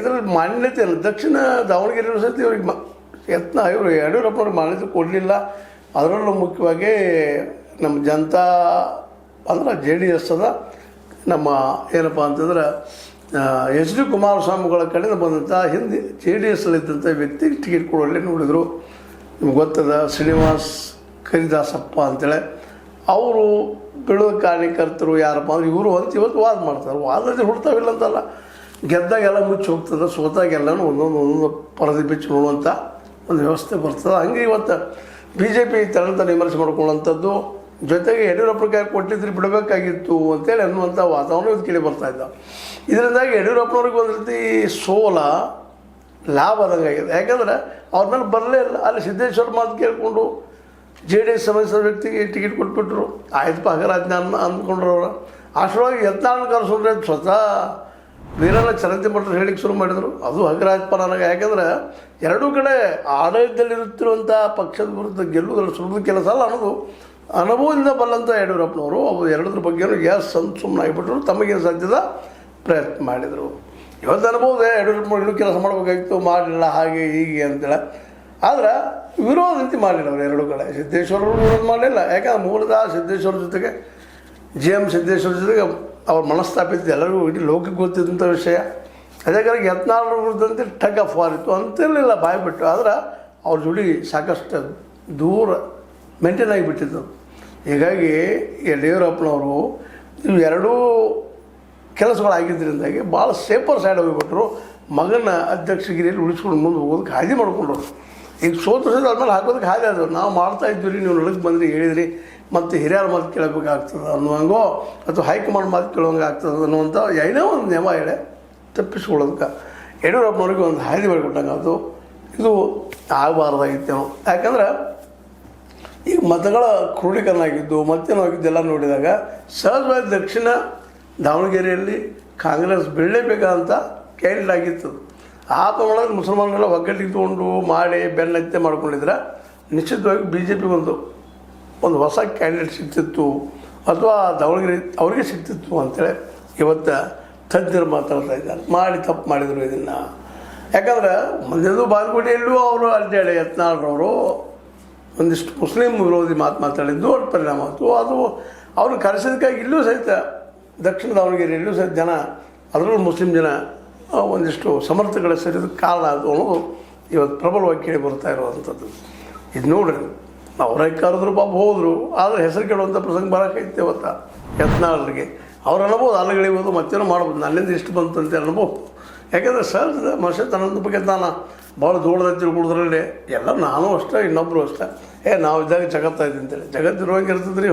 ಇದರಲ್ಲಿ ಮಾನ್ಯತೆ ದಕ್ಷಿಣ ದಾವಣಗೆರೆ ಯೂನಿವರ್ಸಿಟಿ ಅವ್ರಿಗೆ ಇವರು ಯಡಿಯೂರಪ್ಪನವ್ರಿಗೆ ಮಾನ್ಯತೆ ಕೊಡಲಿಲ್ಲ. ಅದರಲ್ಲೂ ಮುಖ್ಯವಾಗಿ ನಮ್ಮ ಜನತಾ ಅಂದ್ರೆ JDS ಅದ ನಮ್ಮ ಏನಪ್ಪ ಅಂತಂದ್ರೆ HD ಕುಮಾರಸ್ವಾಮಿಗಳ ಕಡೆಯಿಂದ ಬಂದಂಥ ಹಿಂದೆ JDSಲ್ಲಿದ್ದಂಥ ವ್ಯಕ್ತಿಗೆ ಟಿಕೆಟ್ ಕೊಡುವಲ್ಲಿ ನೋಡಿದರು. ನಿಮ್ಗೆ ಗೊತ್ತದ ಶ್ರೀನಿವಾಸ್ ಕರಿದಾಸಪ್ಪ ಅಂತೇಳಿ ಅವರು ಬಿಡುವ ಕಾರ್ಯಕರ್ತರು ಯಾರಪ್ಪ ಅಂದ್ರೆ ಇವರು ಅಂತ ಇವತ್ತು ವಾದ ಮಾಡ್ತಾರೆ. ವಾದದಲ್ಲಿ ಹುಡ್ತಾವಿಲ್ಲ ಅಂತಲ್ಲ, ಗೆದ್ದಾಗೆಲ್ಲ ಮುಚ್ಚಿ ಹೋಗ್ತದೆ, ಸೋತಾಗೆಲ್ಲನೂ ಒಂದೊಂದು ಪರದೆ ಬಿಚ್ಚಿ ನೋಡುವಂಥ ಒಂದು ವ್ಯವಸ್ಥೆ ಬರ್ತದೆ. ಹಂಗೆ ಇವತ್ತು BJP ತನಂತ ವಿಮರ್ಶೆ ಮಾಡ್ಕೊಳ್ಳುವಂಥದ್ದು, ಜೊತೆಗೆ ಯಡಿಯೂರಪ್ಪನ ಕೈ ಕೊಟ್ಟಿದ್ರೆ ಬಿಡಬೇಕಾಗಿತ್ತು ಅಂತೇಳಿ ಅನ್ನುವಂಥ ವಾತಾವರಣ ಇವತ್ತು ಕೇಳಿ ಬರ್ತಾಯಿದ್ದ. ಇದರಿಂದಾಗಿ ಯಡಿಯೂರಪ್ಪನವ್ರಿಗೆ ಒಂದು ರೀತಿ ಸೋಲ ಲಾಭ ಆದಂಗಾಗಿದೆ. ಯಾಕಂದ್ರೆ ಅವ್ರ ಮೇಲೆ ಬರಲೇ ಇಲ್ಲ. ಅಲ್ಲಿ ಸಿದ್ದೇಶ್ವರ ಮಾತು ಕೇಳಿಕೊಂಡು JDS ಸಂಬಂಧಿಸಿದ ವ್ಯಕ್ತಿಗೆ ಟಿಕೆಟ್ ಕೊಟ್ಬಿಟ್ರು. ಆಯ್ತಪ್ಪ ಹಗರಾಜ್ಞೆ ಅಂದ್ಕೊಂಡ್ರು ಅವರು. ಅಷ್ಟರೊಳಗೆ ಯತ್ನಾಳ್ ಕರೆಸೋದ್ರೆ ಸ್ವತಃ ವೀರಣ್ಣ ಚರಂತಿ ಮಠರು ಹೇಳಿಕ್ಕೆ ಶುರು ಮಾಡಿದರು. ಅದು ಹಗರಾಜಪ್ಪ ನನಗೆ. ಯಾಕಂದ್ರೆ ಎರಡೂ ಕಡೆ ಆಡಳಿತದಲ್ಲಿರುತ್ತಿರುವಂಥ ಪಕ್ಷದ ವಿರುದ್ಧ ಗೆಲ್ಲುವುದರಲ್ಲಿ ಸುಲಭದ ಕೆಲಸ ಅಲ್ಲ ಅನ್ನೋದು ಅನುಭವದಿಂದ ಬಲ್ಲಂಥ ಯಡಿಯೂರಪ್ಪನವರು ಅವು ಎರಡದ್ರ ಬಗ್ಗೆನೂ ಸುಮ್ಮನೆ ಆಗಿಬಿಟ್ರು. ತಮಗೇನು ಸಾಧ್ಯದ ಪ್ರಯತ್ನ ಮಾಡಿದರು. ಇವತ್ತು ಅನುಭವದ ಯಡಿಯೂರಪ್ಪನವ್ರು ಇನ್ನೂ ಕೆಲಸ ಮಾಡಬೇಕಾಗಿತ್ತು, ಮಾಡಲಿಲ್ಲ ಹಾಗೆ ಹೀಗೆ ಅಂತೇಳಿ. ಆದ್ರೆ ವಿರೋಧ ರೀತಿ ಮಾಡಲಿಲ್ಲ ಅವರು ಎರಡೂ ಕಡೆ. ಸಿದ್ದೇಶ್ವರರು ವಿರೋಧ ಮಾಡಲಿಲ್ಲ. ಯಾಕಂದ್ರೆ ಮೂಲತಃ ಸಿದ್ದೇಶ್ವರ ಜೊತೆಗೆ GM ಸಿದ್ದೇಶ್ವರ ಜೊತೆಗೆ ಅವ್ರ ಮನಸ್ತಾಪಿತ ಎಲ್ಲರಿಗೂ ಇಡೀ ಲೋಕಕ್ಕೆ ಗೊತ್ತಿದ್ದಂಥ ವಿಷಯ. ಅದೇ ಕಾರಣ ಯತ್ನಾಳರ ವಿರುದ್ಧಂತೆ ಟಗ್ ಆಫ್ ವಾರ್ ಇತ್ತು ಅಂತಿರಲಿಲ್ಲ ಬಾಯ್ಬಿಟ್ಟು. ಆದ್ರೆ ಅವ್ರ ಜೋಡಿ ಸಾಕಷ್ಟು ದೂರ ಮೇಂಟೈನ್ ಆಗಿಬಿಟ್ಟಿದ್ದು. ಹೀಗಾಗಿ ಯಡಿಯೂರಪ್ಪನವರು ಇವು ಎರಡೂ ಕೆಲಸಗಳಾಗಿದ್ದರಿಂದಾಗಿ ಭಾಳ ಸೇಫರ್ ಸೈಡ್ ಹೋಗಿಬಿಟ್ರು. ಮಗನ ಅಧ್ಯಕ್ಷಗಿರಿಯಲ್ಲಿ ಉಳಿಸ್ಕೊಂಡು ಮುಂದೆ ಹೋಗೋದಕ್ಕೆ ಹಾದಿ ಮಾಡ್ಕೊಂಡ್ರು. ಈಗ ಸೋತಿಸಿದ ಆದ್ಮೇಲೆ ಹಾಕೋದಕ್ಕೆ ಹಾದಿ ಆದವು. ನಾವು ಮಾಡ್ತಾಯಿದ್ವಿ ರೀ, ನೀವು ನಡಕ್ಕೆ ಬಂದ್ರಿ ಹೇಳಿದ್ರಿ, ಮತ್ತು ಹಿರಿಯರ ಮಾತು ಕೇಳಬೇಕಾಗ್ತದೆ ಅನ್ನುವಂಗೋ ಅಥವಾ ಹೈಕಮಾಂಡ್ ಮಾತು ಕೇಳುವಂಗೆ ಆಗ್ತದೆ ಅನ್ನುವಂಥ ಏನೋ ಒಂದು ನಿಯಮ ಹೇಳಿ ತಪ್ಪಿಸ್ಕೊಳ್ಳೋದಕ್ಕೆ ಯಡಿಯೂರಪ್ಪನವ್ರಿಗೆ ಒಂದು ಹಾದಿ ಮಾಡಿಕೊಟ್ಟಂಗೆ ಅದು ಇದು ಆಗಬಾರ್ದಾಗಿತ್ತೇನೋ. ಯಾಕಂದ್ರೆ ಈಗ ಮತಗಳ ಕ್ರೋಢೀಕರಣ ಆಗಿದ್ದು ಮತ್ತೇನೋ ಆಗಿದ್ದೆಲ್ಲ ನೋಡಿದಾಗ ಸಹಜವಾಗಿ ದಕ್ಷಿಣ ದಾವಣಗೆರೆಯಲ್ಲಿ ಕಾಂಗ್ರೆಸ್ ಬೆಳೀಬೇಕಂತ ಕ್ಯಾಂಡಿಡೇಟ್ ಆಗಿತ್ತು. ಆ ಪ್ರಮಾಣದಲ್ಲಿ ಮುಸಲ್ಮಾನರೆಲ್ಲ ಒಗ್ಗಟ್ಟಿಗೆ ತೊಗೊಂಡು ಮಾಡಿ ಬೆನ್ನತ್ತೆ ಮಾಡ್ಕೊಂಡಿದ್ರೆ ನಿಶ್ಚಿತವಾಗಿ BJP ಒಂದು ಹೊಸ ಕ್ಯಾಂಡಿಡೇಟ್ ಸಿಗ್ತಿತ್ತು ಅಥವಾ ದಾವಣಗೆರೆ ಅವ್ರಿಗೆ ಸಿಗ್ತಿತ್ತು ಅಂತೇಳಿ ಇವತ್ತು ತಜ್ಞರು ಮಾತಾಡ್ತಾ ಇದ್ದಾರೆ. ಮಾಡಿ ತಪ್ಪು ಮಾಡಿದರು ಇದನ್ನು. ಯಾಕಂದ್ರೆ ಮೊದಲು ಬಾಗಲಕೋಟೆಯಲ್ಲೂ ಅವರು ಅಡ್ಡಾಡಿ ಯತ್ನಾಳ್ರವರು ಒಂದಿಷ್ಟು ಮುಸ್ಲಿಂ ವಿರೋಧಿ ಮಾತಾಡಿದ್ದು ದೊಡ್ಡ ಪರಿಣಾಮ ಆಯಿತು. ಅದು ಅವ್ರನ್ನ ಕರೆಸೋದಕ್ಕಾಗಿ ಇಲ್ಲೂ ಸಹಿತ ದಕ್ಷಿಣ ದಾವಣಗೆರೆಯಲ್ಲೂ ಸಹಿತ ಜನ, ಅದರಲ್ಲೂ ಮುಸ್ಲಿಂ ಜನ ಒಂದಿಷ್ಟು ಸಮರ್ಥಗಳ ಸೇರಿದಕ್ಕೆ ಕಾರಣ ಅದು ಅನ್ನೋದು ಇವತ್ತು ಪ್ರಬಲವಾಗಿ ಕೇಳಿ ಬರ್ತಾ ಇರುವಂಥದ್ದು. ಇದು ನೋಡ್ರಿ, ಅವರೇ ಕರೆದ್ರು ಪಾಪ ಹೋದರು, ಆದರೆ ಹೆಸರು ಕೇಳುವಂಥ ಪ್ರಸಂಗ ಬರೋಕೈತೆ ಇವತ್ತು ಯತ್ನಾಳರಿಗೆ. ಅವ್ರು ಅನ್ಬೋದು ಅಲ್ಲಗಳಿಬೋದು ಮತ್ತೇನೋ ಮಾಡ್ಬೋದು, ನನ್ನಿಂದ ಇಷ್ಟು ಬಂತಂತೆ ಅನ್ಬೋದು. ಯಾಕೆಂದರೆ ಸಹಜದ ಮನುಷ್ಯ ತನ್ನದ ಬಗ್ಗೆ ನಾನು ಭಾಳ ದೊಡ್ಡದಾಗಿ ತಿಳ್ಕೊಳ್ಳೋದ್ರಲ್ಲಿ ಎಲ್ಲ ನಾನು ಅಷ್ಟೇ ಇನ್ನೊಬ್ಬರು ಅಷ್ಟೇ ನಾವು ಇದ್ದಾಗ ಜಗತ್ತಾಯ್ತು ಅಂತೇಳಿ ಜಗತ್ತಿರುವಂಗೆ ಇರ್ತದ್ರಿ.